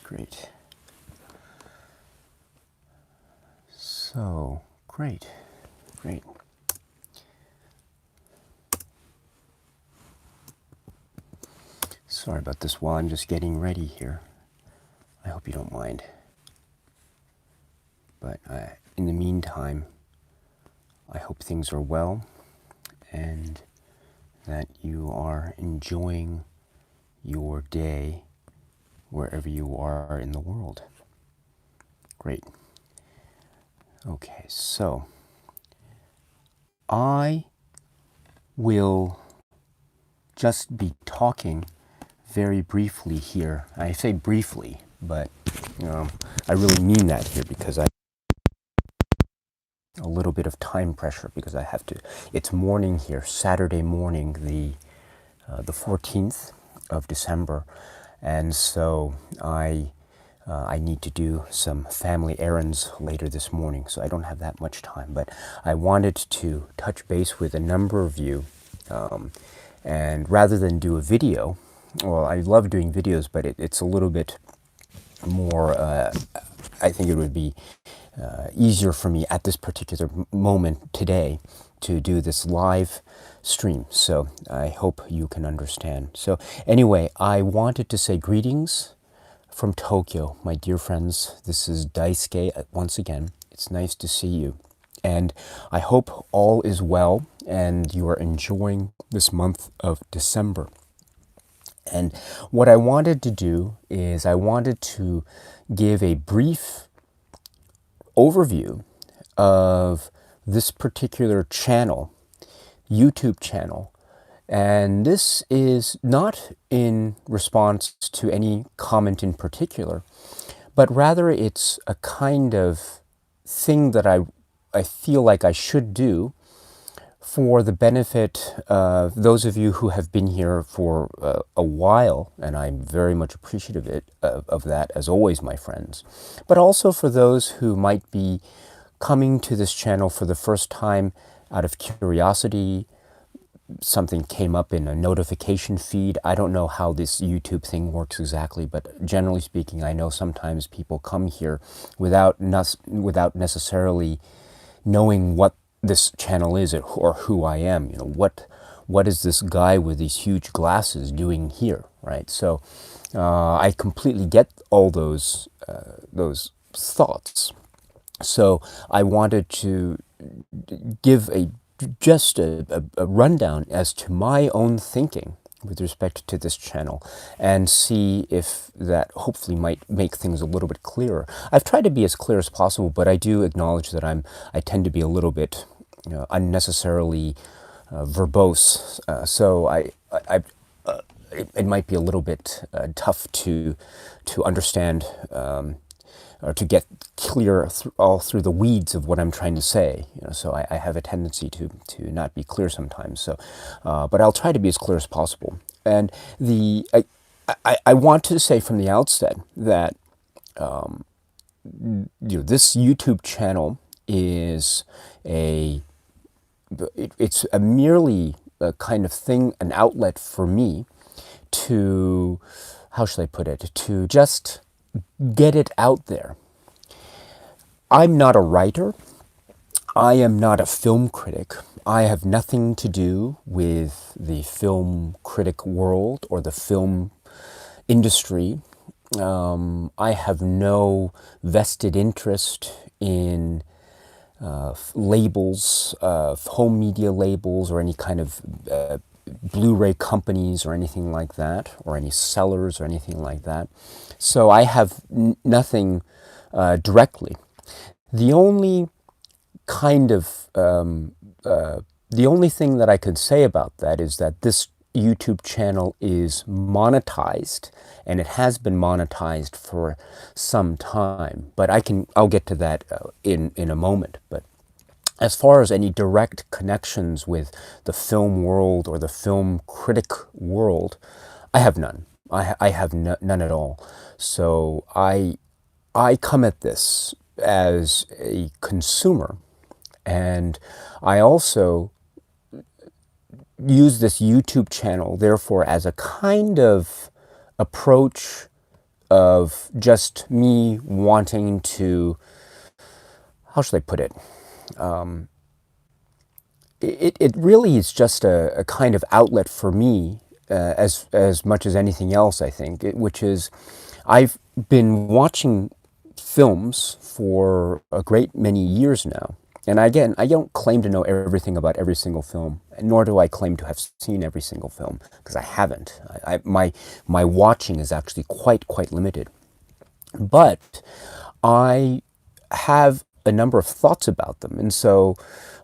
Great. So, great. Sorry about this while I'm just getting ready here. I hope you don't mind. But in the meantime, I hope things are well and that you are enjoying your day wherever you are in the world. Great. Okay, so I will just be talking very briefly here. I say briefly, but I really mean that here because I a little bit of time pressure because I have to. It's morning here, Saturday morning, the 14th of December, and so I need to do some family errands later this morning, so I don't have that much time. But I wanted to touch base with a number of you, and rather than do a video, well, I love doing videos, but it's a little bit more. I think it would be easier for me at this particular moment today to do this live stream. So I hope you can understand. So anyway, I wanted to say greetings from Tokyo, my dear friends. This is Daisuke once again. It's nice to see you. And I hope all is well and you are enjoying this month of December. And what I wanted to do is I wanted to give a brief overview of this particular channel, YouTube channel. And this is not in response to any comment in particular, but rather it's a kind of thing that I feel like I should do for the benefit of those of you who have been here for a while, and I'm very much appreciative of that, as always, my friends, but also for those who might be coming to this channel for the first time out of curiosity. Something came up in a notification feed. I don't know how this YouTube thing works exactly, but generally speaking, I know sometimes people come here without necessarily knowing what this channel is or who I am. You know, what is this guy with these huge glasses doing here, right? So I completely get all those thoughts. So I wanted to give just a rundown as to my own thinking with respect to this channel and see if that hopefully might make things a little bit clearer. I've tried to be as clear as possible, but I do acknowledge that I tend to be a little bit unnecessarily verbose. So it might be a little bit tough to understand or to get clear all through the weeds of what I'm trying to say. So I have a tendency to not be clear sometimes. So, but I'll try to be as clear as possible. And I want to say from the outset that this YouTube channel is it's merely a kind of thing, an outlet for me to, how should I put it, to just get it out there. I'm not a writer. I am not a film critic. I have nothing to do with the film critic world or the film industry. I have no vested interest in labels, home media labels, or any kind of Blu-ray companies or anything like that, or any sellers or anything like that. So I have nothing directly. The only kind of, the only thing that I can say about that is that this YouTube channel is monetized, and it has been monetized for some time. But I'll get to that in a moment. But as far as any direct connections with the film world or the film critic world, I have none. I have none at all. So I come at this as a consumer, and I also use this YouTube channel, therefore, as a kind of approach of just me wanting to, how should I put it? It really is just a kind of outlet for me, as much as anything else, I think, which is I've been watching films for a great many years now. And again, I don't claim to know everything about every single film, nor do I claim to have seen every single film, because I haven't. My watching is actually quite limited. But I have a number of thoughts about them, and so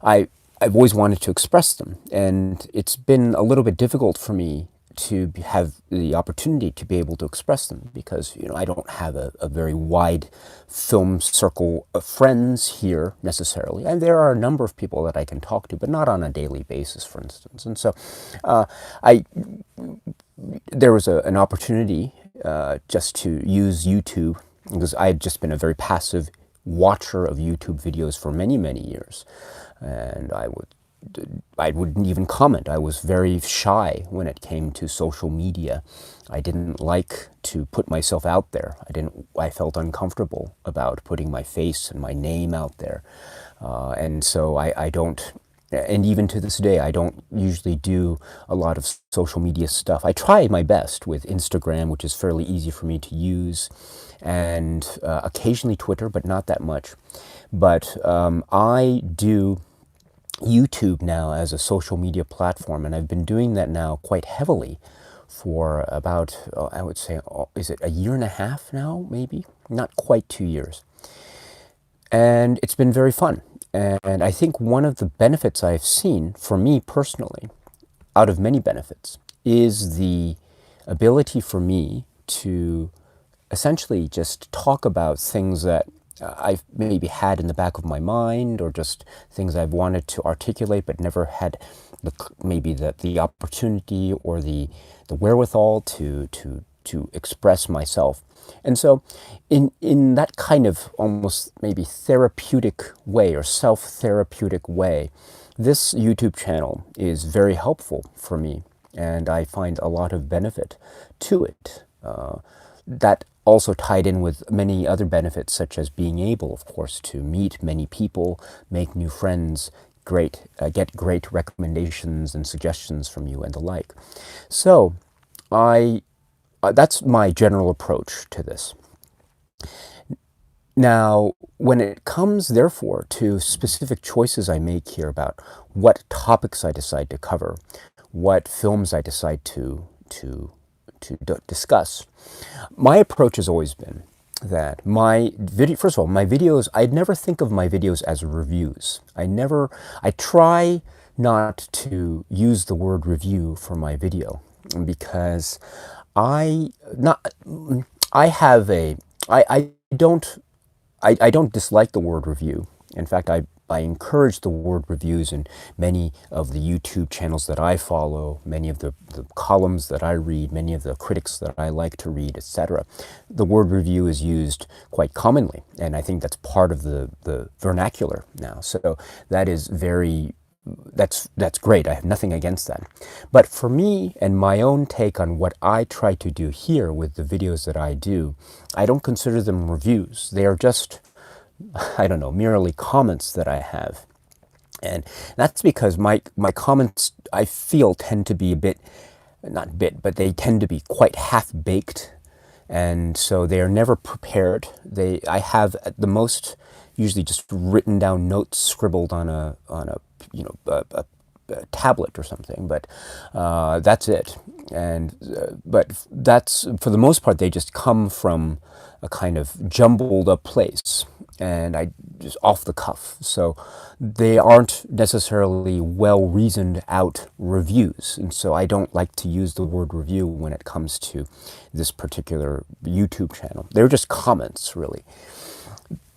I've always wanted to express them, and it's been a little bit difficult for me to have the opportunity to be able to express them because I don't have a very wide film circle of friends here necessarily, and there are a number of people that I can talk to, but not on a daily basis, for instance. And so I there was an opportunity just to use YouTube, because I had just been a very passive watcher of YouTube videos for many years, and I wouldn't even comment. I was very shy when it came to social media. I didn't like to put myself out there. I felt uncomfortable about putting my face and my name out there, and so I don't. And even to this day, I don't usually do a lot of social media stuff. I try my best with Instagram, which is fairly easy for me to use, and occasionally Twitter, but not that much. But I do YouTube now as a social media platform, and I've been doing that now quite heavily for about, I would say, is it a year and a half now, maybe? Not quite 2 years. And it's been very fun. And I think one of the benefits I've seen, for me personally, out of many benefits, is the ability for me to essentially just talk about things that I've maybe had in the back of my mind, or just things I've wanted to articulate but never had maybe the opportunity or the wherewithal to express myself. And so in that kind of almost maybe therapeutic way, or self-therapeutic way, this YouTube channel is very helpful for me, and I find a lot of benefit to it. That also tied in with many other benefits, such as being able, of course, to meet many people, make new friends, get great recommendations and suggestions from you, and the like. So that's my general approach to this. Now, when it comes, therefore, to specific choices I make here about what topics I decide to cover, what films I decide to discuss, my approach has always been that first of all, my videos, I'd never think of my videos as reviews. I try not to use the word review for my video, because I don't dislike the word review. In fact, I encourage the word reviews in many of the YouTube channels that I follow, many of the columns that I read, many of the critics that I like to read, etc. The word review is used quite commonly, and I think that's part of the vernacular now. So that is that's great. I have nothing against that. But for me and my own take on what I try to do here with the videos that I do, I don't consider them reviews. They are just, I don't know, merely comments that I have. And that's because my comments, I feel, tend to be but they tend to be quite half-baked. And so they are never prepared. I have at the most usually just written down notes scribbled on a tablet or something, but that's it. And but that's, for the most part, they just come from a kind of jumbled up place, and I just off the cuff. So they aren't necessarily well reasoned out reviews, and so I don't like to use the word review when it comes to this particular YouTube channel. They're just comments, really.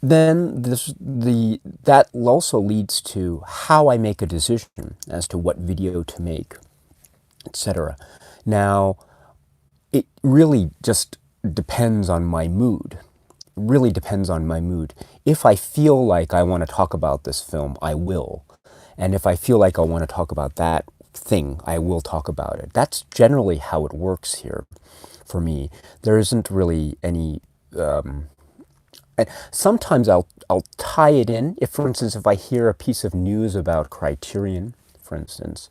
Then that also leads to how I make a decision as to what video to make, etc. Now, it really just depends on my mood. Really depends on my mood. If I feel like I want to talk about this film, I will. And if I feel like I want to talk about that thing, I will talk about it. That's generally how it works here. for me. There isn't really any. And sometimes I'll tie it in. If, for instance, if I hear a piece of news about Criterion, for instance,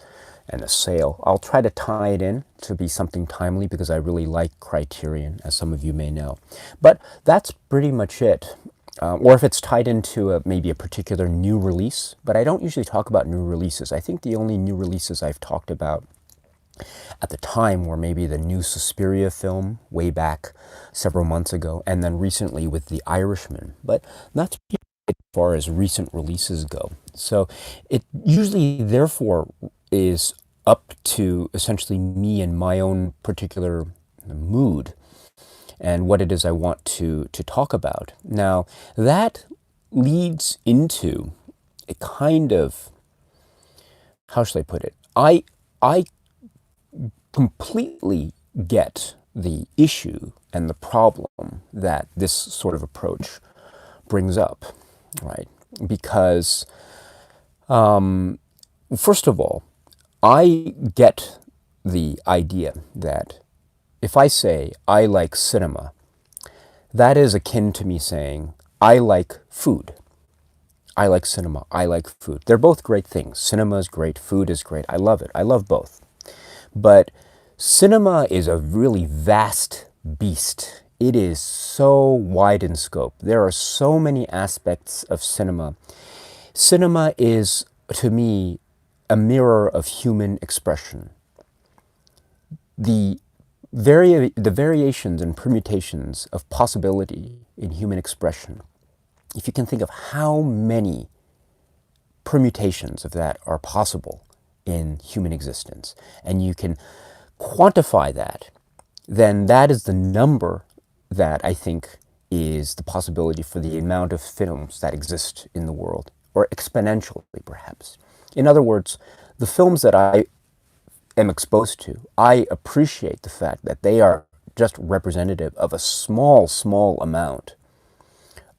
and a sale, I'll try to tie it in to be something timely because I really like Criterion, as some of you may know. But that's pretty much it. Or if it's tied into maybe a particular new release, but I don't usually talk about new releases. I think the only new releases I've talked about at the time were maybe the new Suspiria film way back several months ago, and then recently with The Irishman. But that's as far as recent releases go. So it usually, therefore, is up to essentially me and my own particular mood and what it is I want to talk about. Now, that leads into a kind of, how should I put it? I completely get the issue and the problem that this sort of approach brings up, right? Because, first of all, I get the idea that if I say I like cinema, that is akin to me saying I like food. I like cinema. I like food. They're both great things. Cinema is great. Food is great. I love it. I love both. But cinema is a really vast beast. It is so wide in scope. There are so many aspects of cinema. Cinema is, to me, a mirror of human expression. The variations and permutations of possibility in human expression, if you can think of how many permutations of that are possible in human existence, and you can quantify that, then that is the number that I think is the possibility for the amount of films that exist in the world, or exponentially perhaps. In other words, the films that I am exposed to, I appreciate the fact that they are just representative of a small, small amount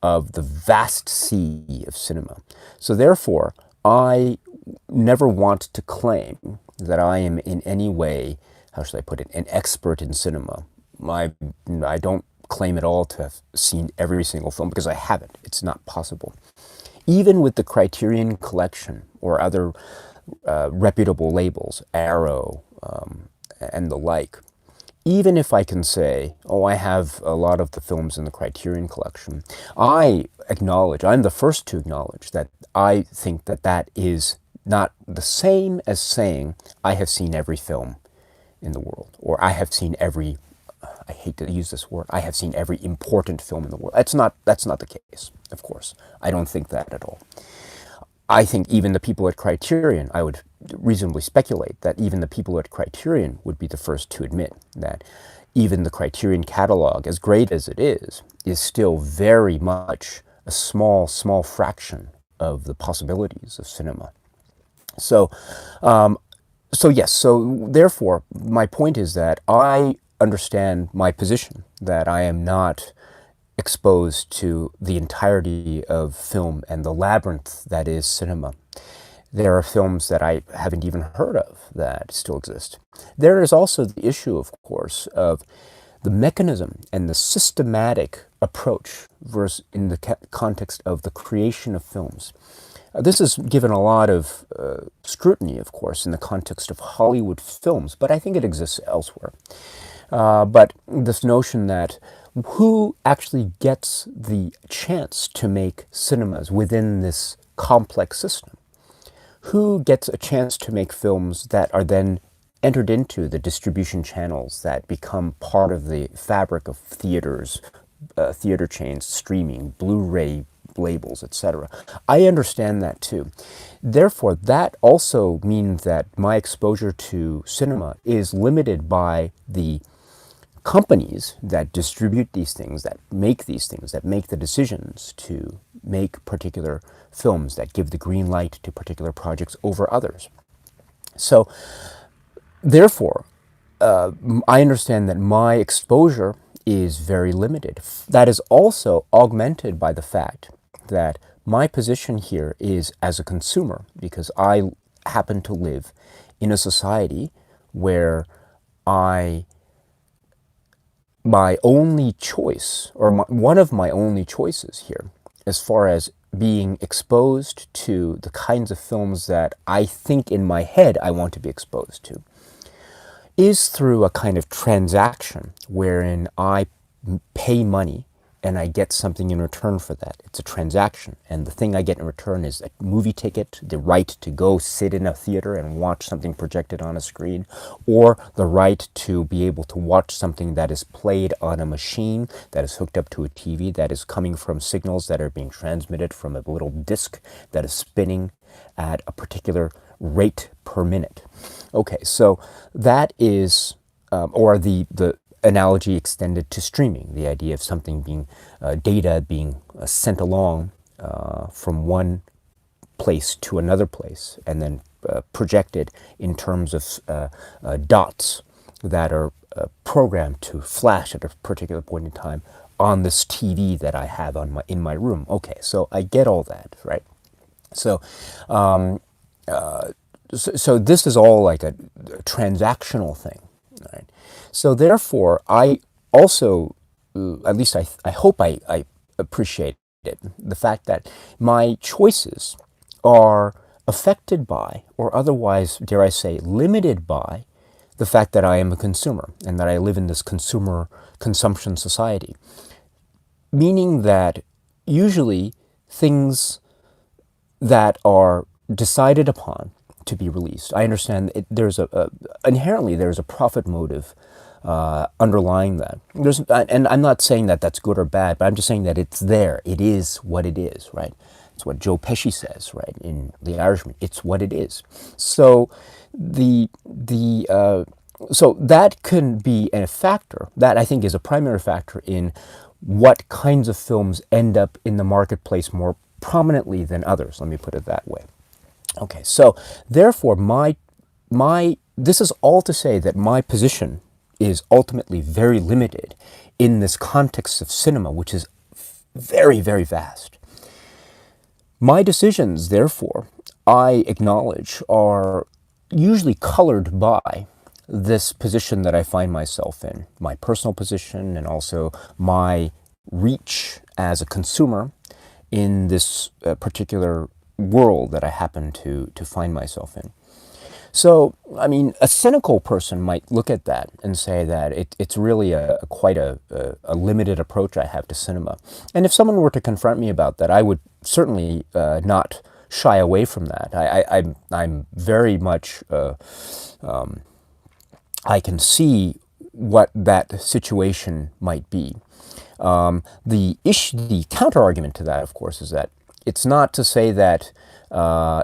of the vast sea of cinema. So therefore, I never want to claim that I am in any way, how should I put it, an expert in cinema. I don't claim at all to have seen every single film because I haven't. It's not possible. Even with the Criterion Collection or other reputable labels, Arrow and the like, even if I can say, oh, I have a lot of the films in the Criterion Collection, I'm the first to acknowledge that I think that that is not the same as saying I have seen every film in the world, or I have seen every, I hate to use this word, I have seen every important film in the world. That's not the case, of course. I don't think that at all. I think even the people at Criterion, I would reasonably speculate that even the people at Criterion would be the first to admit that even the Criterion catalog, as great as it is still very much a small, small fraction of the possibilities of cinema. So therefore, my point is that I understand my position, that I am not exposed to the entirety of film and the labyrinth that is cinema. There are films that I haven't even heard of that still exist. There is also the issue, of course, of the mechanism and the systematic approach versus in the context of the creation of films. This is given a lot of scrutiny, of course, in the context of Hollywood films, but I think it exists elsewhere. But this notion that who actually gets the chance to make cinemas within this complex system? Who gets a chance to make films that are then entered into the distribution channels that become part of the fabric of theaters, theater chains, streaming, Blu-ray labels, etc. I understand that too. Therefore, that also means that my exposure to cinema is limited by the companies that distribute these things, that make the decisions to make particular films, that give the green light to particular projects over others. So, therefore, I understand that my exposure is very limited. That is also augmented by the fact that my position here is as a consumer, because I happen to live in a society where I my only choice, or one of my only choices here, as far as being exposed to the kinds of films that I think in my head I want to be exposed to, is through a kind of transaction wherein I pay money and I get something in return for that. It's a transaction. And the thing I get in return is a movie ticket, the right to go sit in a theater and watch something projected on a screen, or the right to be able to watch something that is played on a machine that is hooked up to a TV, that is coming from signals that are being transmitted from a little disc that is spinning at a particular rate per minute. Okay, so that is, or the analogy extended to streaming, the idea of something being, data being sent along from one place to another place and then projected in terms of dots that are programmed to flash at a particular point in time on this TV that I have in my room. Okay, so I get all that, right? So, so this is all like a transactional thing, right? So therefore, I also, at least I hope I appreciate it, the fact that my choices are affected by, or otherwise, dare I say, limited by, the fact that I am a consumer and that I live in this consumer consumption society. Meaning that usually things that are decided upon to be released, I understand there's inherently there's a profit motive underlying that. And I'm not saying that that's good or bad, but I'm just saying that it's there. It is what it is, right? It's what Joe Pesci says, right, in The Irishman. It's what it is. So so that can be a factor. That, I think, is a primary factor in what kinds of films end up in the marketplace more prominently than others. Let me put it that way. Okay, so therefore, this is all to say that my position is ultimately very limited in this context of cinema, which is very, very vast. My decisions, therefore, I acknowledge, are usually colored by this position that I find myself in, my personal position, and also my reach as a consumer in this particular world that I happen to find myself in. So, I mean, a cynical person might look at that and say that it's really quite a limited approach I have to cinema. And if someone were to confront me about that, I would certainly not shy away from that. I'm very much, I can see what that situation might be. The counter-argument to that, of course, is that it's not to say that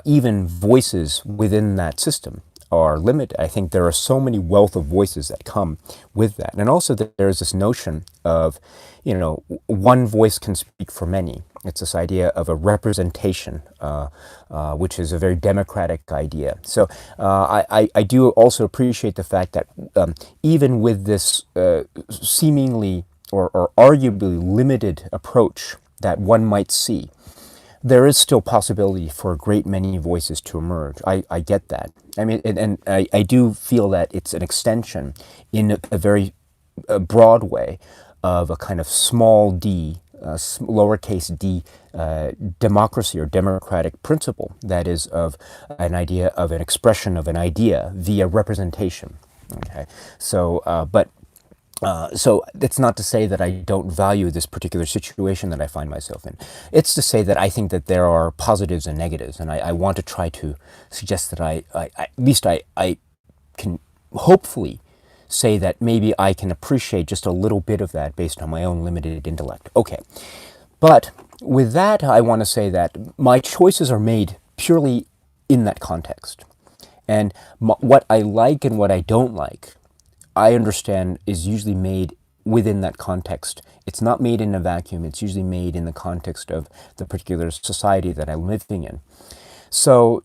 even voices within that system are limited. I think there are so many wealth of voices that come with that. And also that there's this notion of, one voice can speak for many. It's this idea of a representation, which is a very democratic idea. So I do also appreciate the fact that even with this seemingly or arguably limited approach that one might see, there is still possibility for a great many voices to emerge. I get that. I mean, and I do feel that it's an extension in a very broad way of a kind of small d, lowercase d, democracy or democratic principle that is of an idea of an expression of an idea via representation. Okay, so so it's not to say that I don't value this particular situation that I find myself in. It's to say that I think that there are positives and negatives, and I want to try to suggest that at least I can hopefully say that maybe I can appreciate just a little bit of that based on my own limited intellect. Okay, but with that, I want to say that my choices are made purely in that context. And what I like and what I don't like, I understand, is usually made within that context. It's not made in a vacuum. It's usually made in the context of the particular society that I'm living in. So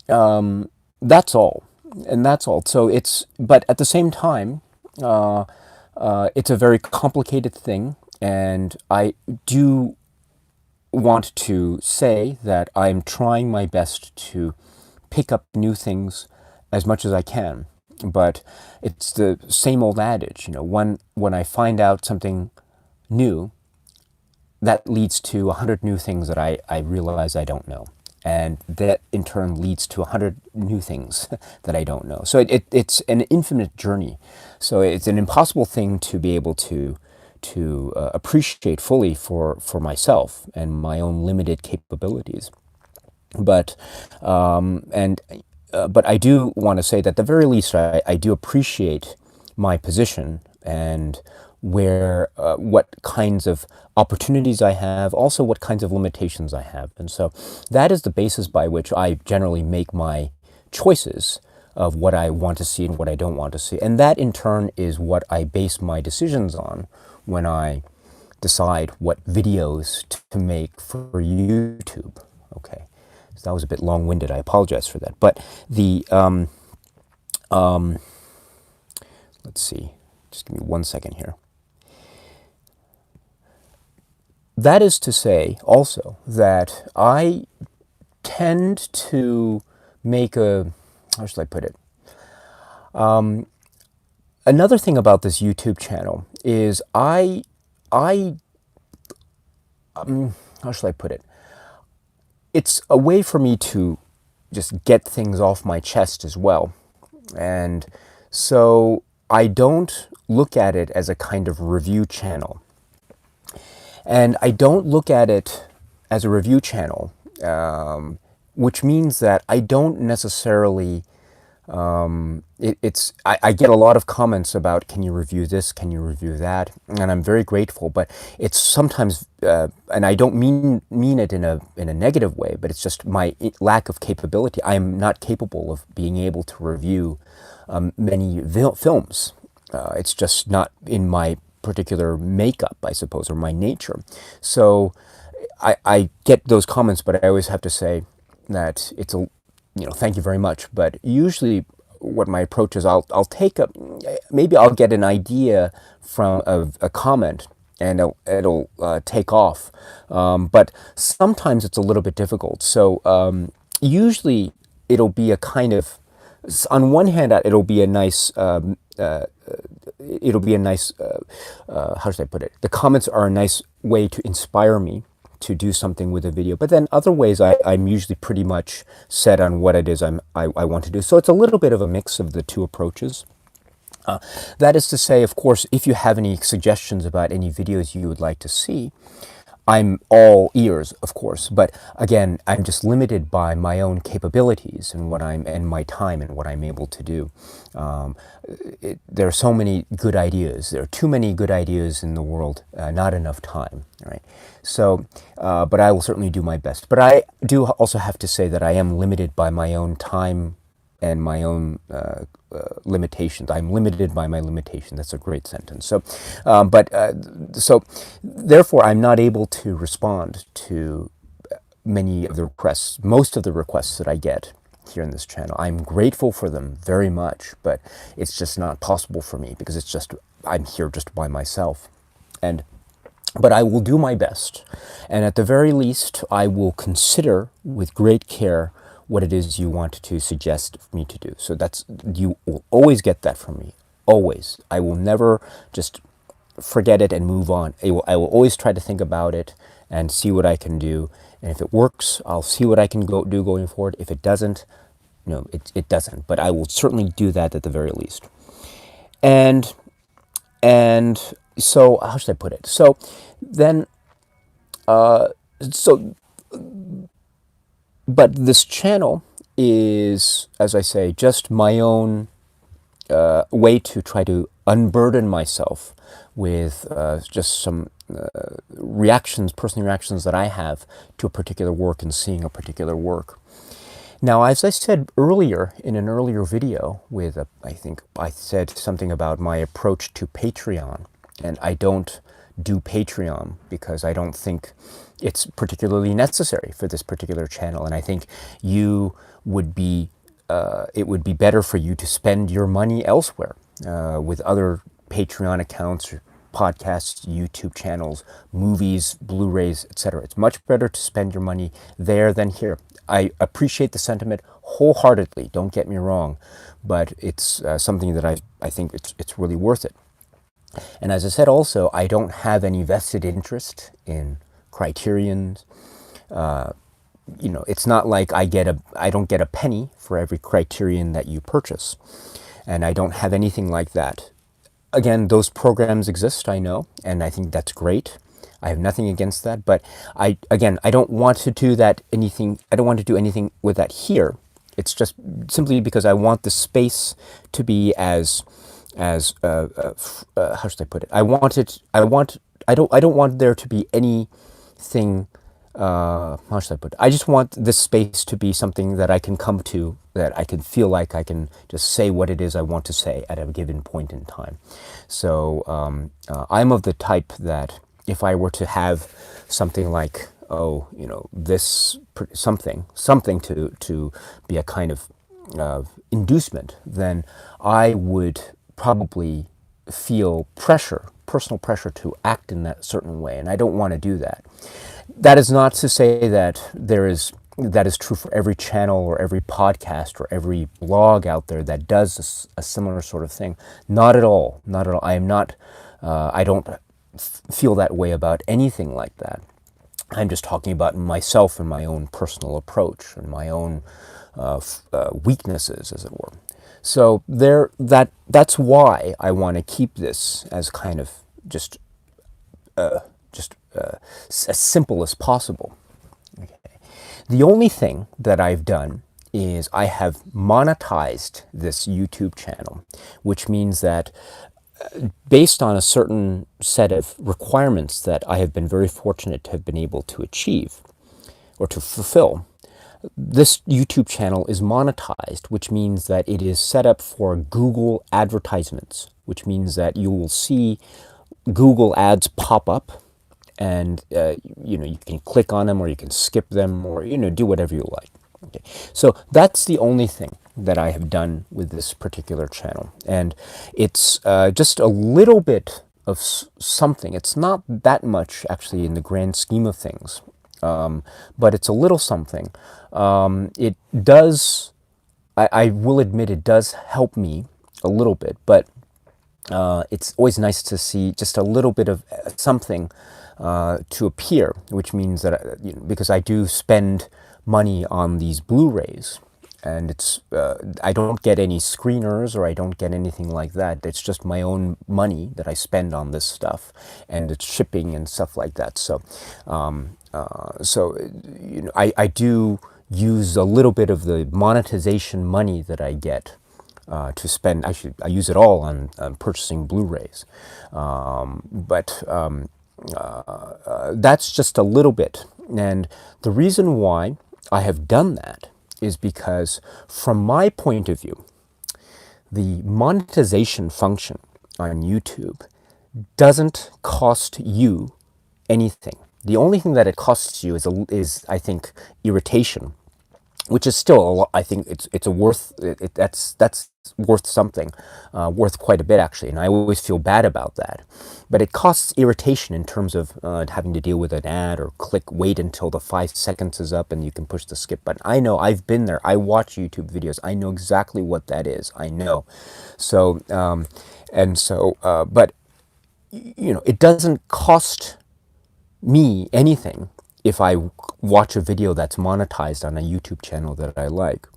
that's all. And that's all. So but at the same time, it's a very complicated thing. And I do want to say that I'm trying my best to pick up new things as much as I can. But it's the same old adage, when I find out something new, that leads to 100 new things that I realize I don't know. And that in turn leads to 100 new things that I don't know. So it's an infinite journey. So it's an impossible thing to be able to appreciate fully for myself and my own limited capabilities. But but I do want to say that at the very least, I do appreciate my position and what kinds of opportunities I have, also what kinds of limitations I have. And so that is the basis by which I generally make my choices of what I want to see and what I don't want to see. And that in turn is what I base my decisions on when I decide what videos to make for YouTube. Okay. So that was a bit long-winded. I apologize for that. But let's see. Just give me 1 second here. That is to say also that I tend to make how should I put it? Another thing about this YouTube channel is how should I put it? It's a way for me to just get things off my chest as well. And so I don't look at it as a kind of review channel. And I don't look at it as a review channel, which means that I don't necessarily, I get a lot of comments about, can you review this, can you review that? And I'm very grateful, but it's sometimes, and I don't mean it in a negative way, but it's just my lack of capability. I am not capable of being able to review many films. It's just not in my particular makeup, I suppose, or my nature. So I get those comments, but I always have to say that it's thank you very much. But usually what my approach is, I'll take maybe I'll get an idea from a comment and it'll take off. But sometimes it's a little bit difficult. So usually it'll be a kind of, on one hand, it'll be a nice, how should I put it? The comments are a nice way to inspire me to do something with a video. But then other ways, I'm usually pretty much set on what it is I want to do. So it's a little bit of a mix of the two approaches. That is to say, of course, if you have any suggestions about any videos you would like to see, I'm all ears, of course, but again, I'm just limited by my own capabilities and my time and what I'm able to do. There are so many good ideas. There are too many good ideas in the world, not enough time, right? So, but I will certainly do my best. But I do also have to say that I am limited by my own time and my own limitations. I'm limited by my limitation. That's a great sentence. So, so therefore, I'm not able to respond to many of the requests, most of the requests that I get here in this channel. I'm grateful for them very much, but it's just not possible for me because I'm here just by myself. But I will do my best. And at the very least, I will consider with great care what it is you want to suggest me to do. So you will always get that from me. Always. I will never just forget it and move on. I will always try to think about it and see what I can do. And if it works, I'll see what I can do going forward. If it doesn't, it doesn't. But I will certainly do that at the very least. And so, how should I put it? So then, but this channel is, as I say, just my own way to try to unburden myself with just some personal reactions that I have to a particular work and seeing a particular work. Now, as I said earlier, in an earlier video I think I said something about my approach to Patreon, and I don't do Patreon because I don't think it's particularly necessary for this particular channel. And I think it would be better for you to spend your money elsewhere with other Patreon accounts, or podcasts, YouTube channels, movies, Blu-rays, etc. It's much better to spend your money there than here. I appreciate the sentiment wholeheartedly. Don't get me wrong, but it's something that I think it's really worth it. And as I said, also, I don't have any vested interest in criterions. It's not like I don't get a penny for every criterion that you purchase, and I don't have anything like that. Again, those programs exist, I know, and I think that's great. I have nothing against that, but I don't want to do that anything. I don't want to do anything with that here. It's just simply because I want the space to be as how should I put it? I don't want there to be anything. How should I put it? I just want this space to be something that I can come to, that I can feel like I can just say what it is I want to say at a given point in time. So I'm of the type that if I were to have something like, this something to be a kind of inducement, then I would probably feel personal pressure to act in that certain way, and I don't want to do that. That is not to say that that is true for every channel or every podcast or every blog out there that does a similar sort of thing. Not at all. Not at all. I am not. I don't feel that way about anything like that. I'm just talking about myself and my own personal approach and my own weaknesses, as it were. So that's why I want to keep this as kind of just as simple as possible. Okay. The only thing that I've done is I have monetized this YouTube channel, which means that based on a certain set of requirements that I have been very fortunate to have been able to achieve or to fulfill, this YouTube channel is monetized, which means that it is set up for Google advertisements, which means that you will see Google ads pop up, and you can click on them, or you can skip them, or do whatever you like. Okay. So that's the only thing that I have done with this particular channel, and it's just a little bit of something. It's not that much actually in the grand scheme of things, but it's a little something. It does, I will admit, it does help me a little bit, but it's always nice to see just a little bit of something to appear, which means that because I do spend money on these Blu-rays, and it's I don't get any screeners or I don't get anything like that. It's just my own money that I spend on this stuff, and it's shipping and stuff like that. So I do use a little bit of the monetization money that I get to spend. Actually, I use it all on purchasing Blu-rays, but that's just a little bit. And the reason why I have done that is because, from my point of view, the monetization function on YouTube doesn't cost you anything. The only thing that it costs you is I think, irritation, which is still a lot. I think it's a worth that's worth something, worth quite a bit actually, and I always feel bad about that. But it costs irritation in terms of having to deal with an ad or wait until the 5 seconds is up and you can push the skip button. I know, I've been there. I watch YouTube videos. I know exactly what that is. I know. So but it doesn't cost me anything if I watch a video that's monetized on a YouTube channel that I like.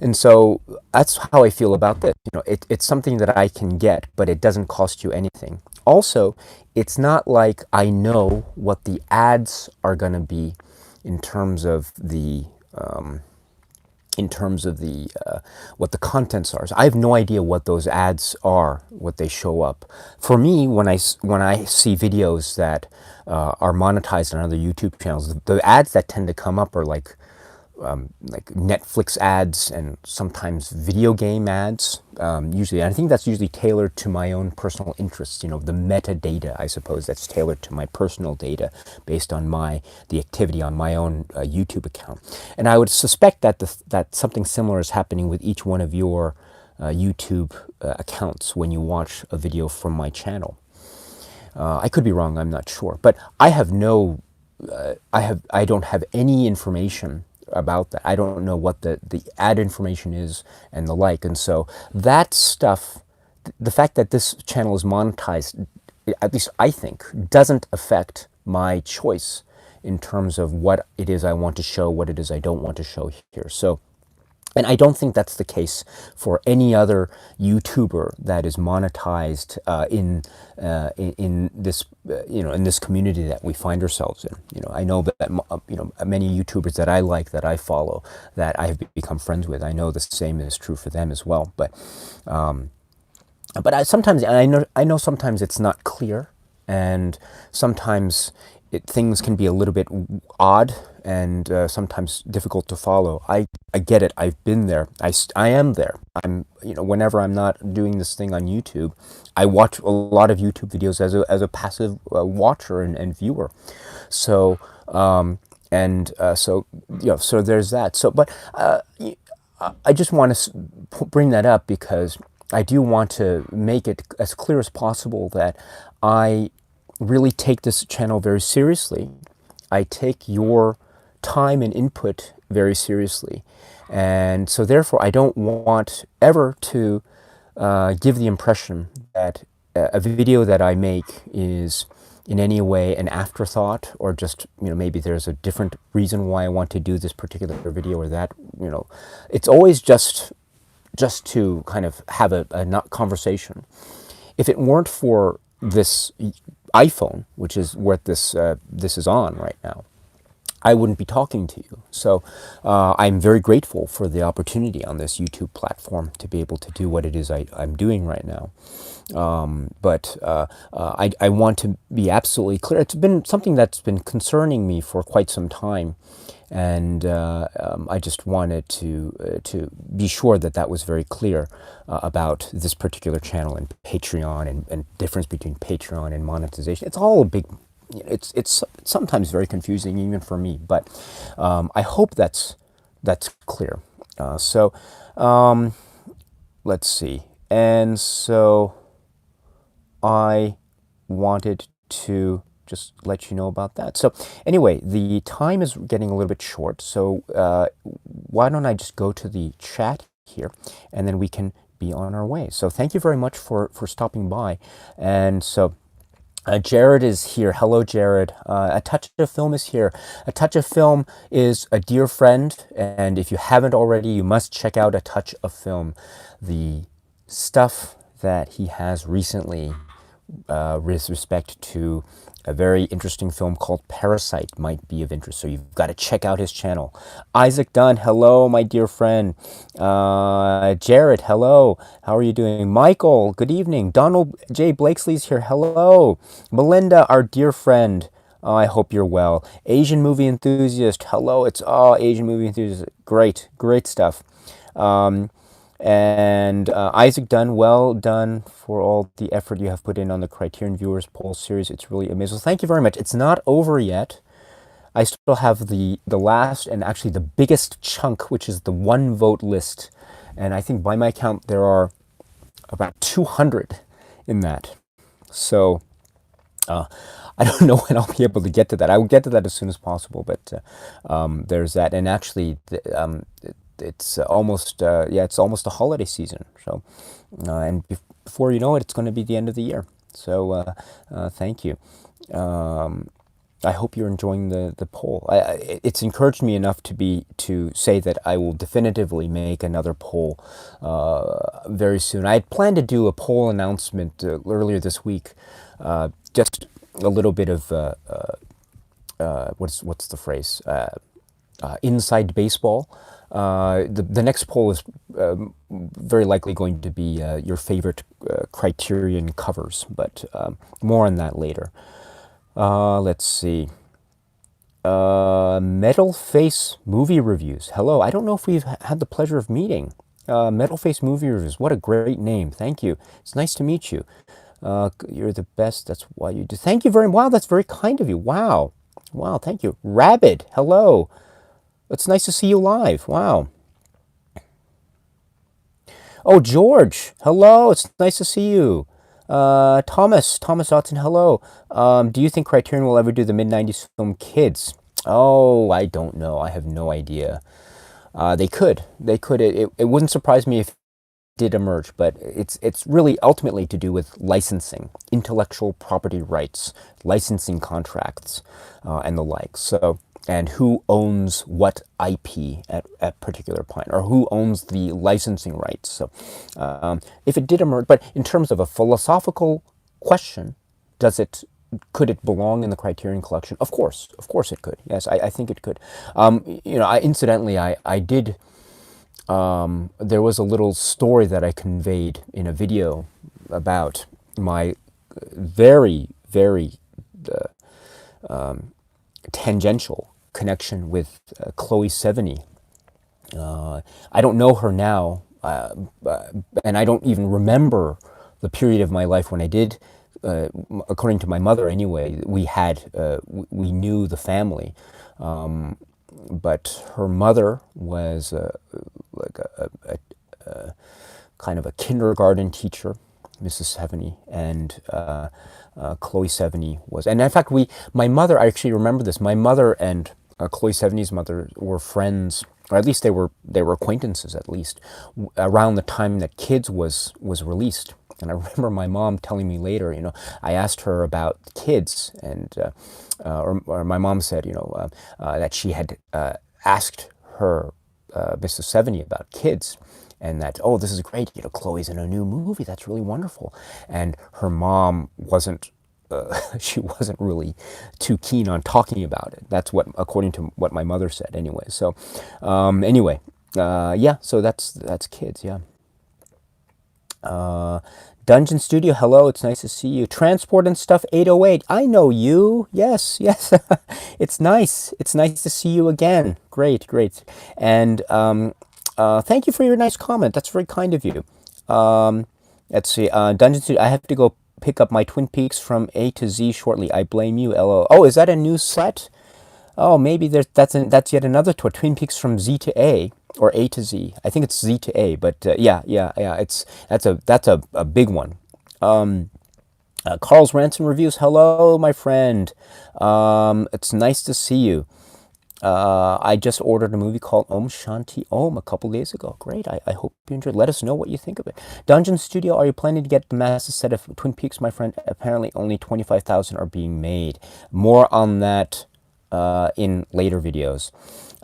And so that's how I feel about this. It's something that I can get, but it doesn't cost you anything. Also, it's not like I know what the ads are going to be in terms of the what the contents are. So I have no idea what those ads are, what they show up. For me, when I see videos that are monetized on other YouTube channels, the ads that tend to come up are like Netflix ads and sometimes video game ads. Usually, I think that's usually tailored to my own personal interests. The metadata, I suppose, that's tailored to my personal data based on the activity on my own YouTube account. And I would suspect that something similar is happening with each one of your YouTube accounts when you watch a video from my channel. I could be wrong. I'm not sure, but I have I don't have any information about that. I don't know what the ad information is and the like. And so that stuff, the fact that this channel is monetized, at least I think, doesn't affect my choice in terms of what it is I want to show, what it is I don't want to show here. So, and I don't think that's the case for any other YouTuber that is monetized in this in this community that we find ourselves in. I know that many YouTubers that I like, that I follow, that I have become friends with. I know the same is true for them as well. But sometimes I know sometimes it's not clear, and sometimes things can be a little bit odd and sometimes difficult to follow. I get it. I've been there. I am there. Whenever I'm not doing this thing on YouTube, I watch a lot of YouTube videos as a passive watcher and viewer. So so there's that. So, but I just want to bring that up because I do want to make it as clear as possible that I really take this channel very seriously. I take your time and input very seriously. And so therefore, I don't want ever to give the impression that a video that I make is in any way an afterthought, or just, maybe there's a different reason why I want to do this particular video or that. It's always just to kind of have a conversation. If it weren't for this iPhone, which is what this is on right now, I wouldn't be talking to you. So I'm very grateful for the opportunity on this YouTube platform to be able to do what it is I'm doing right now. But I want to be absolutely clear. It's been something that's been concerning me for quite some time. And I just wanted to be sure that was very clear about this particular channel and Patreon and difference between Patreon and monetization. It's all a big, it's sometimes very confusing even for me. But I hope that's clear. So let's see. And so I wanted to just let you know about that. So anyway, the time is getting a little bit short, so why don't I just go to the chat here, and then we can be on our way. So thank you very much for stopping by. And so Jared is here. Hello, Jared. A Touch of Film is here. A Touch of Film is a dear friend, and if you haven't already, you must check out A Touch of Film. The stuff that he has recently with respect to a very interesting film called Parasite might be of interest, so you've got to check out his channel. Isaac Dunn, hello, my dear friend. Jared, hello. How are you doing? Michael, good evening. Donald J. Blakesley's here. Hello. Melinda, our dear friend. I hope you're well. Asian movie enthusiast. Hello. It's Asian movie enthusiast. Great stuff. And Isaac Dunn, well done for all the effort you have put in on the Criterion Viewers Poll series. It's really amazing. Thank you very much. It's not over yet. I still have the last and actually the biggest chunk, which is the 1 vote list. And I think by my count, there are about 200 in that. So I don't know when I'll be able to get to that. I will get to that as soon as possible, but there's that. And actually, it's almost it's almost a holiday season. So and before you know it, it's going to be the end of the year. So thank you. I hope you're enjoying the poll. It's encouraged me enough to say that I will definitively make another poll very soon. I had planned to do a poll announcement earlier this week, just a little bit of what's the phrase? Inside baseball. The next poll is very likely going to be your favorite Criterion covers, but more on that later. Let's see. Metal Face Movie Reviews. Hello. I don't know if we've had the pleasure of meeting. Metal Face Movie Reviews. What a great name. Thank you. It's nice to meet you. You're the best. That's why you do. Thank you very much. Wow, that's very kind of you. Wow. Wow, thank you. Rabid. Hello. It's nice to see you live. Wow. Oh, George. Hello. It's nice to see you. Thomas Dotson. Hello. Do you think Criterion will ever do the mid-90s film Kids? Oh, I don't know. I have no idea. They could. They could. It wouldn't surprise me if it did emerge, but it's really ultimately to do with licensing, intellectual property rights, licensing contracts, and the like. So, and who owns what IP at particular point, or who owns the licensing rights. So, if it did emerge, but in terms of a philosophical question, does it could it belong in the Criterion Collection? Of course it could. Yes, I think it could. Incidentally, I did. There was a little story that I conveyed in a video about my very, very tangential connection with Chloe Sevigny. I don't know her now, and I don't even remember the period of my life when I did. According to my mother, anyway, we knew the family, but her mother was like a kind of a kindergarten teacher, Mrs. Sevigny, and Chloe Sevigny was. And in fact, my mother, I actually remember this. My mother and Chloe Sevigny's mother were friends, or at least they were acquaintances. At least around the time that Kids was released. And I remember my mom telling me later, I asked her about Kids, and or my mom said, that she had asked her Mrs. Sevigny about Kids, and that, oh, this is great, Chloe's in a new movie, that's really wonderful. And her mom wasn't, she wasn't really too keen on talking about it. That's what, according to what my mother said, anyway. So, yeah, so that's Kids, yeah. Dungeon Studio, hello, it's nice to see you. Transport and Stuff 808, I know you. Yes. It's nice to see you again. Great. And thank you for your nice comment. That's very kind of you. Let's see, Dungeon Studio, I have to go pick up my Twin Peaks from A to Z shortly. I blame you, LO. Oh, is that a new set? Oh, maybe that's yet another tour. Twin Peaks from Z to A, or A to Z. I think it's Z to A, but yeah. That's a big one. Carl's Ransom Reviews. Hello, my friend. It's nice to see you. I just ordered a movie called Om Shanti Om a couple days ago. Great. I hope you enjoyed. Let us know what you think of it. Dungeon Studio, are you planning to get the massive set of Twin Peaks, my friend? Apparently only 25,000 are being made. More on that in later videos.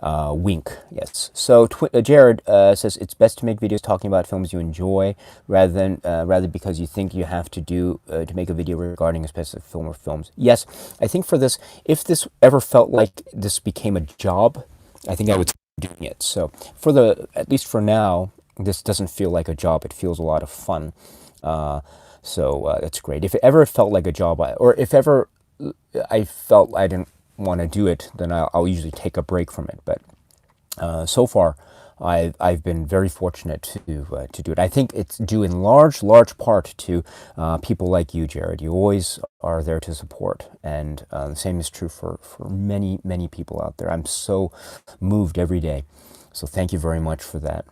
Wink, yes. So Jared says it's best to make videos talking about films you enjoy rather because you think you have to make a video regarding a specific film or films. Yes, I think for this, if this ever felt like this became a job, I think I would start doing it. So at least for now, this doesn't feel like a job. It feels a lot of fun. So that's great. If it ever felt like a job, or if ever I felt I didn't want to do it, then I'll usually take a break from it. But so far, I've been very fortunate to do it. I think it's due in large part to people like you, Jared. You always are there to support, and the same is true for many people out there. I'm so moved every day. So thank you very much for that.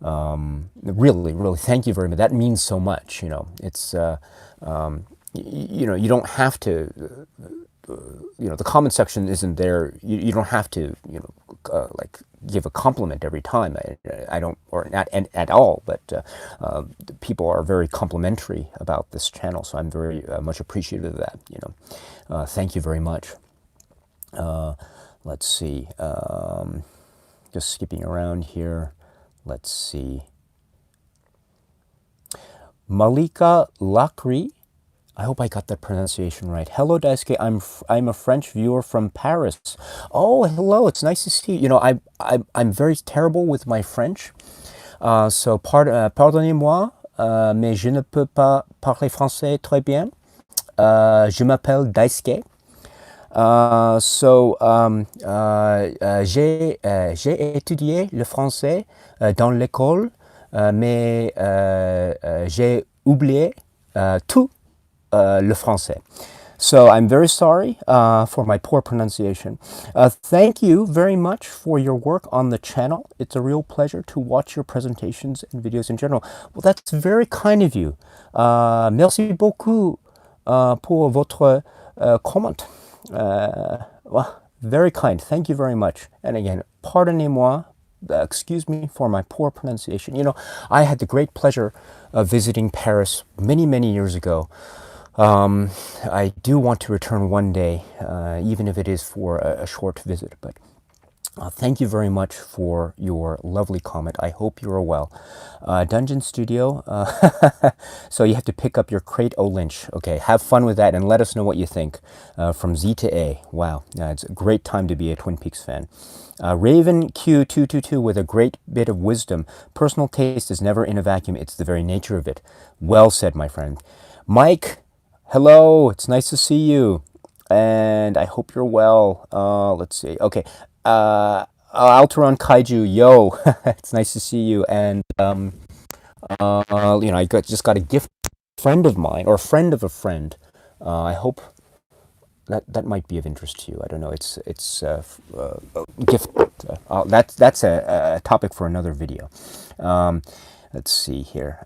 Really, thank you very much. That means so much. It's you don't have to. The comment section isn't there. You don't have to, like give a compliment every time. I don't, or not at all. But people are very complimentary about this channel, so I'm very much appreciative of that. Thank you very much. Let's see. Just skipping around here. Let's see. Malika Lakri. I hope I got that pronunciation right. Hello, Daisuke. I'm a French viewer from Paris. Oh, hello. It's nice to see you. I'm very terrible with my French. So pardonnez-moi, mais je ne peux pas parler français très bien. Je m'appelle Daisuke. J'ai étudié le français dans l'école, mais j'ai oublié tout le français. So I'm very sorry for my poor pronunciation. Thank you very much for your work on the channel. It's a real pleasure to watch your presentations and videos in general. Well, that's very kind of you. Merci beaucoup pour votre comment. Well, Very kind. Thank you very much. And again, pardonnez-moi. Excuse me for my poor pronunciation. You know, I had the great pleasure of visiting Paris many, many years ago. I do want to return one day, even if it is for a short visit. But thank you very much for your lovely comment. I hope you are well. Dungeon Studio, so you have to pick up your Crate O Lynch. Okay, have fun with that and let us know what you think. From Z to A. Wow, it's a great time to be a Twin Peaks fan. Raven Q222 with a great bit of wisdom. Personal taste is never in a vacuum. It's the very nature of it. Well said, my friend. Mike, hello. It's nice to see you. And I hope you're well. Let's see. Okay. Alteron Kaiju, yo. It's nice to see you. And, you know, just got a gift friend of mine, or a friend of a friend. I hope that might be of interest to you. I don't know. It's gift. That's a topic for another video. Let's see here.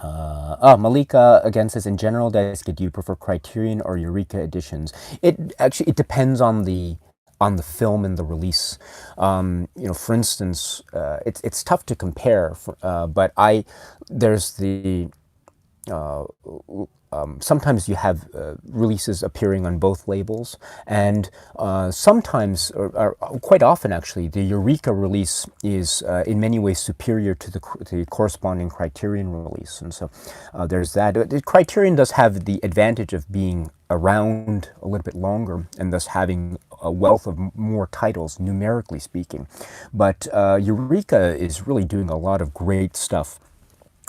Malika again says, in general, do you prefer Criterion or Eureka editions? It depends on the film and the release. You know, for instance, it's tough to compare, but there's the sometimes you have releases appearing on both labels, and sometimes, or quite often actually, the Eureka release is in many ways superior to the corresponding Criterion release, and so there's that. Criterion does have the advantage of being around a little bit longer and thus having a wealth of more titles, numerically speaking, but Eureka is really doing a lot of great stuff.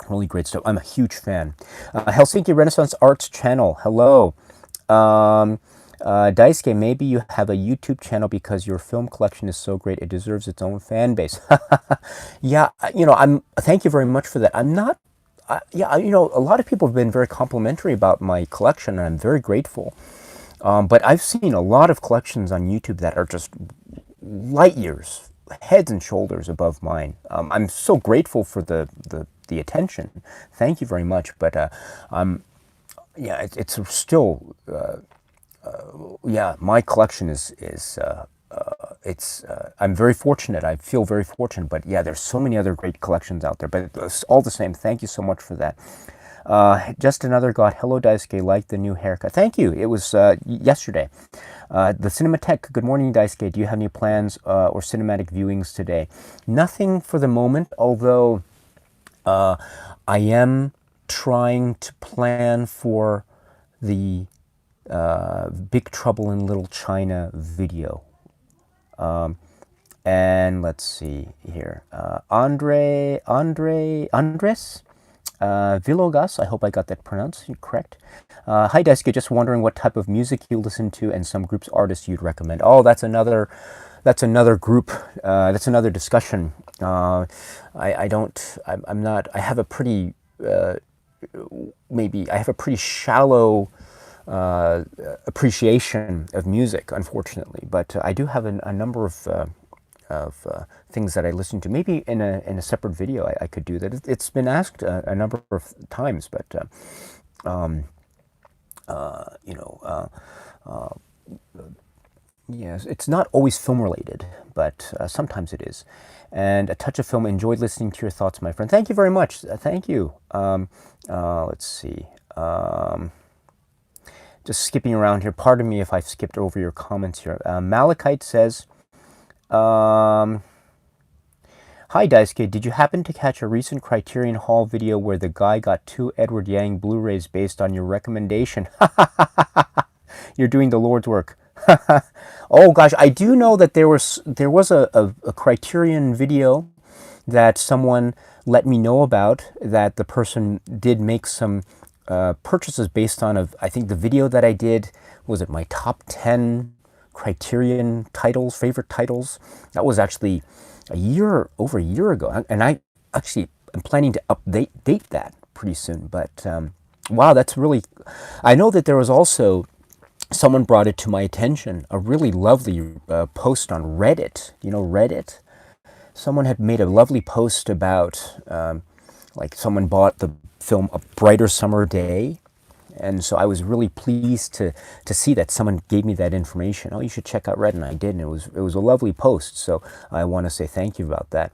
Really great stuff. I'm a huge fan. Helsinki Renaissance Arts Channel. Hello. Daisuke, maybe you have a YouTube channel because your film collection is so great. It deserves its own fan base. Yeah, you know, thank you very much for that. I'm not, yeah, you know, a lot of people have been very complimentary about my collection, and I'm very grateful. But I've seen a lot of collections on YouTube that are just light years, heads and shoulders above mine. I'm so grateful for the attention. Thank you very much. But yeah, it's still yeah. My collection is I'm very fortunate. I feel very fortunate. But yeah, there's so many other great collections out there. But it's all the same. Thank you so much for that. Just another God. Hello, Daisuke. Like the new haircut. Thank you. It was yesterday. The Cinematheque. Good morning, Daisuke. Do you have any plans or cinematic viewings today? Nothing for the moment, although I am trying to plan for the Big Trouble in Little China video. And let's see here. Andres Villogas, I hope I got that pronounced correct. Hi, Daisuke, just wondering what type of music you listen to and some groups, artists you'd recommend. Oh, that's another group, that's another discussion. I have a pretty, maybe I have a pretty shallow appreciation of music, unfortunately, but I do have a number of things that I listen to. Maybe in a separate video I could do that. It's been asked a number of times, but you know, yes, it's not always film related, but sometimes it is. And a touch of film. Enjoyed listening to your thoughts, my friend. Thank you very much. Thank you. Let's see. Just skipping around here. Pardon me if I've skipped over your comments here. Malachite says, hi, Daisuke. Did you happen to catch a recent Criterion Hall video where the guy got 2 Edward Yang Blu-rays based on your recommendation? You're doing the Lord's work. Oh gosh, I do know that there was a Criterion video that someone let me know about, that the person did make some purchases based on I think the video that I did, was it my top 10 Criterion titles, favorite titles? That was actually over a year ago, and I actually am planning to date that pretty soon. But wow, that's really, I know that there was also, someone brought it to my attention, a really lovely post on Reddit. You know Reddit? Someone had made a lovely post about, like, someone bought the film A Brighter Summer Day, And so I was really pleased to see that someone gave me that information. Oh, you should check out Red, and I did, and it was a lovely post. So I want to say thank you about that.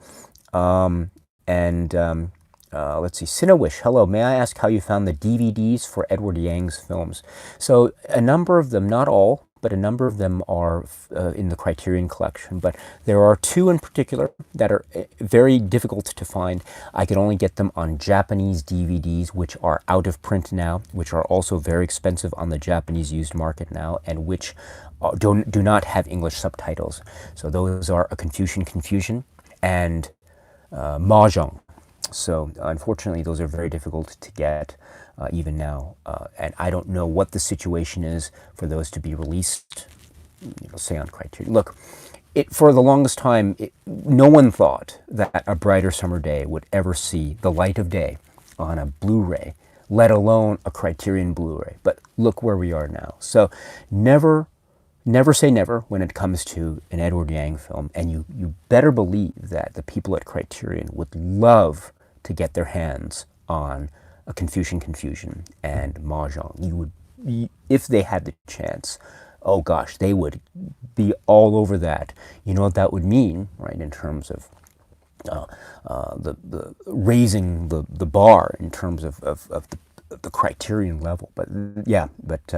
Let's see, Cinewish, hello. May I ask how you found the DVDs for Edward Yang's films? So a number of them, not all, but a number of them are in the Criterion collection. But there are two in particular that are very difficult to find. I could only get them on Japanese DVDs, which are out of print now, which are also very expensive on the Japanese used market now, and which do not have English subtitles. So those are A Confucian, and Mahjong. So unfortunately, those are very difficult to get even now, and I don't know what the situation is for those to be released, say on Criterion. Look, for the longest time, no one thought that A Brighter Summer Day would ever see the light of day on a Blu-ray, let alone a Criterion Blu-ray. But look where we are now. So never say never when it comes to an Edward Yang film, and you better believe that the people at Criterion would love to get their hands on A Confucian and Mahjong. If they had the chance, oh gosh, they would be all over that. You know what that would mean, right, in terms of the raising the bar in terms of the Criterion level. But yeah, it's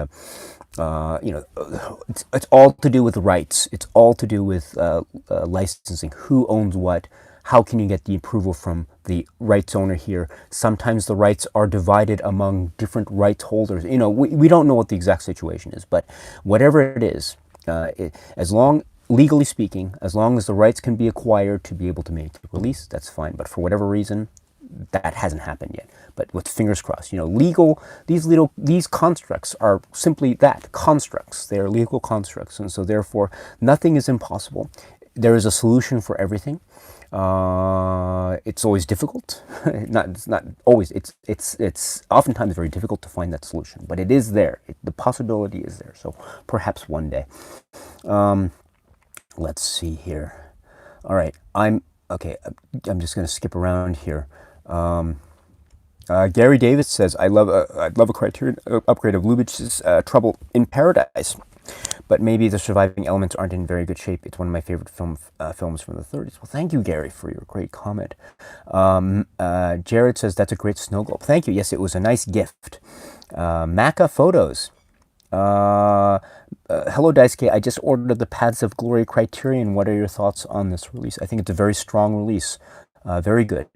all to do with the rights. It's all to do with licensing. Who owns what? How can you get the approval from the rights owner here? Sometimes the rights are divided among different rights holders. We don't know what the exact situation is, but whatever it is, legally speaking, as long as the rights can be acquired to be able to make the release, that's fine. But for whatever reason, that hasn't happened yet. But with fingers crossed, these constructs are simply that, constructs. They are legal constructs, and so therefore nothing is impossible. There is a solution for everything. It's always difficult. It's not always. It's oftentimes very difficult to find that solution, but it is there. The possibility is there. So perhaps one day. Let's see here. All right, I'm just going to skip around here. Gary Davis says, I'd love a Criterion upgrade of Lubitsch's Trouble in Paradise, but maybe the surviving elements aren't in very good shape. It's one of my favorite films from the 30s. Well, thank you, Gary, for your great comment. Jared says, that's a great snow globe. Thank you. Yes, it was a nice gift. Maca Photos. Hello, Daisuke. I just ordered the Paths of Glory Criterion. What are your thoughts on this release? I think it's a very strong release. Very good.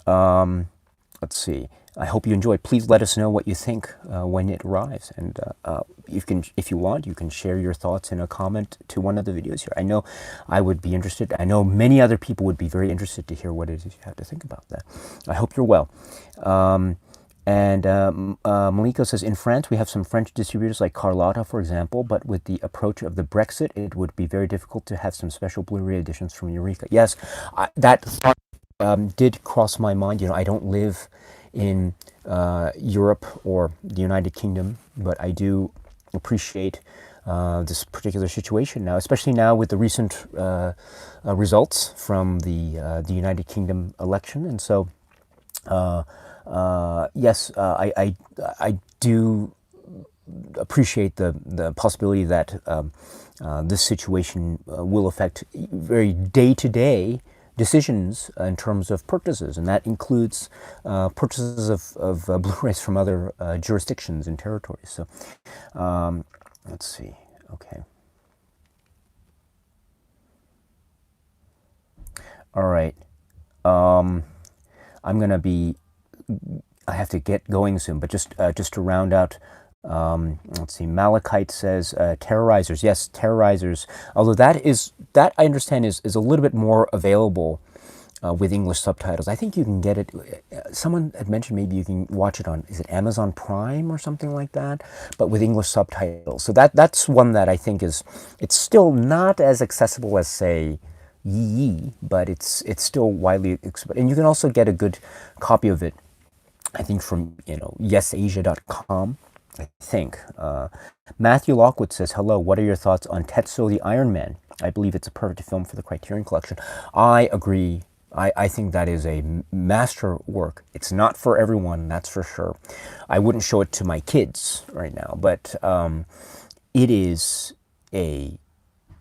Let's see. I hope you enjoy. Please let us know what you think when it arrives, and if you want, you can share your thoughts in a comment to one of the videos here. I know I would be interested. I know many other people would be very interested to hear what it is you have to think about that. I hope you're well. Maliko says, in France, we have some French distributors like Carlotta, for example, but with the approach of the Brexit, it would be very difficult to have some special Blu-ray editions from Eureka. Yes, that thought did cross my mind. I don't live in Europe or the United Kingdom, but I do appreciate this particular situation now, especially now with the recent results from the United Kingdom election. And so, yes, I do appreciate the possibility that this situation will affect very day-to-day decisions in terms of purchases, and that includes purchases of Blu-rays from other jurisdictions and territories. So let's see. Okay. All right. I have to get going soon, but just to round out, let's see, Malachite says, Terrorizers. Yes, Terrorizers. Although that I understand is a little bit more available with English subtitles. I think you can get it. Someone had mentioned maybe you can watch it on, is it Amazon Prime or something like that? But with English subtitles. So that's one that I think it's still not as accessible as, say, Yi, but it's still widely, and you can also get a good copy of it, I think, from yesasia.com. I think. Matthew Lockwood says, hello, what are your thoughts on Tetsuo the Iron Man? I believe it's a perfect film for the Criterion Collection. I agree I think that is a master work. It's not for everyone, that's for sure. I wouldn't show it to my kids right now, but it is a,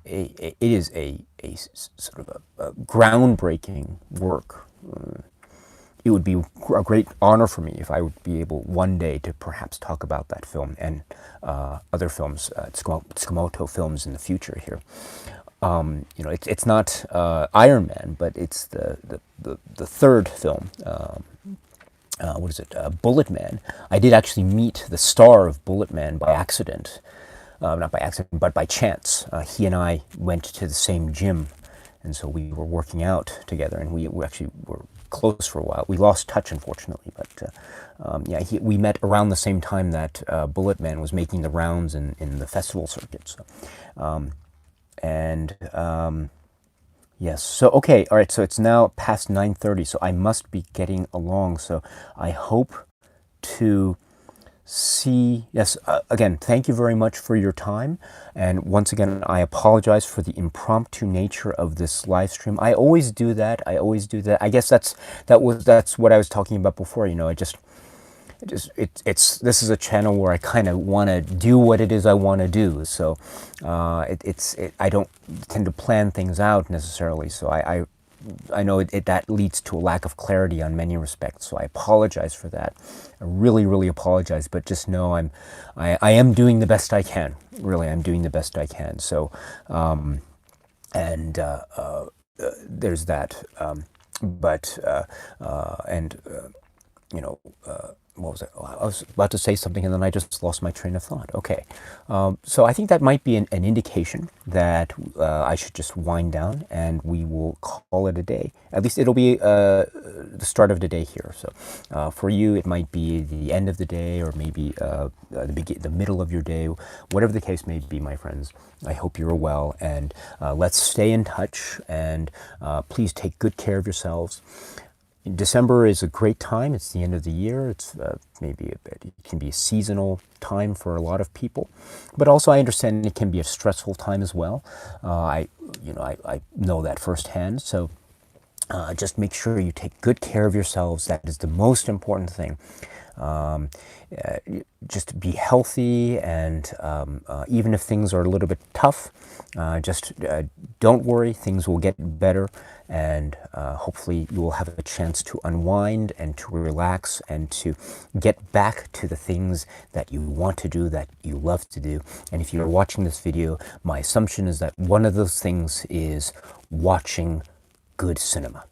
it is a sort of a groundbreaking work. It would be a great honor for me if I would be able one day to perhaps talk about that film and other films, Tsukamoto films in the future here. You know, it's not Iron Man, but it's the third film. What is it? Bullet Man. I did actually meet the star of Bullet Man by accident. Not by accident, but by chance. He and I went to the same gym, and so we were working out together, and we actually were close for a while. We lost touch, unfortunately, but yeah, we met around the same time that Bullet Man was making the rounds in the festival circuit. So, and yes, so okay, all right. So it's now past 9:30, so I must be getting along. So I hope to see. Yes, again, thank you very much for your time. And once again, I apologize for the impromptu nature of this live stream. I always do that. I always do that. I guess that's what I was talking about before. You know, it's this is a channel where I kind of want to do what it is I want to do. So I don't tend to plan things out necessarily. So I know that leads to a lack of clarity on many respects. So I apologize for that. I really, really apologize. But just know I am doing the best I can. Really, I'm doing the best I can. So and there's that. But and you know, what was it? Oh, I was about to say something and then I just lost my train of thought. Okay. So I think that might be an indication that I should just wind down and we will call it a day. At least it'll be the start of the day here. So for you, it might be the end of the day or maybe the middle of your day. Whatever the case may be, my friends, I hope you're well. And let's stay in touch and please take good care of yourselves. December is a great time. It's the end of the year. It's maybe it can be a seasonal time for a lot of people, but also I understand it can be a stressful time as well. I know that firsthand. So just make sure you take good care of yourselves. That is the most important thing. Um, uh, just be healthy, and even if things are a little bit tough, just don't worry, things will get better, and hopefully you will have a chance to unwind and to relax and to get back to the things that you want to do, that you love to do. And if you're watching this video, my assumption is that one of those things is watching good cinema.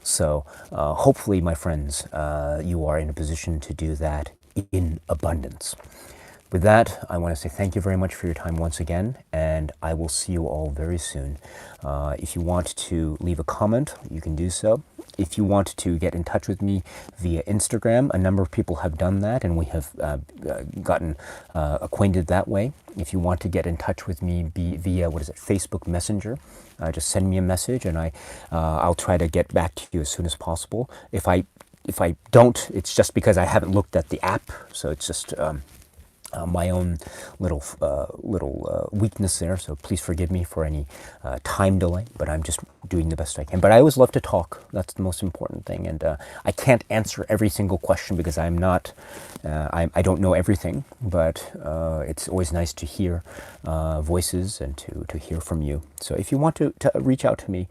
So hopefully, my friends, you are in a position to do that in abundance. With that, I want to say thank you very much for your time once again, and I will see you all very soon. If you want to leave a comment, you can do so. If you want to get in touch with me via Instagram, a number of people have done that, and we have gotten acquainted that way. If you want to get in touch with me via, Facebook Messenger, just send me a message, and I'll try to get back to you as soon as possible. If I don't, it's just because I haven't looked at the app, so it's just my own little weakness there. So please forgive me for any time delay, but I'm just doing the best I can. But I always love to talk. That's the most important thing. And I can't answer every single question because I'm not, I don't know everything, but it's always nice to hear voices and to hear from you. So if you want to reach out to me,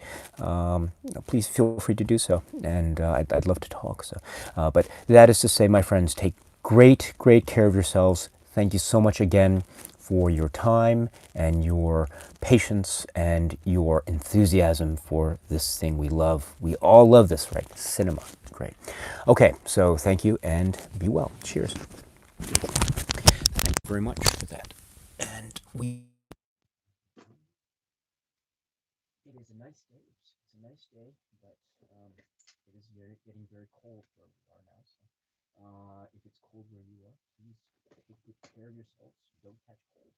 please feel free to do so. And I'd love to talk. So, but that is to say, my friends, take great care of yourselves. Thank you so much again for your time and your patience and your enthusiasm for this thing we love. We all love this, right? Cinema. Great. Okay, so thank you and be well. Cheers. Thank you very much for that. And it is a nice day. It's a nice day, but it is getting very cold where we are now. So if it's cold where you are, please take good care of yourselves. Don't catch cold.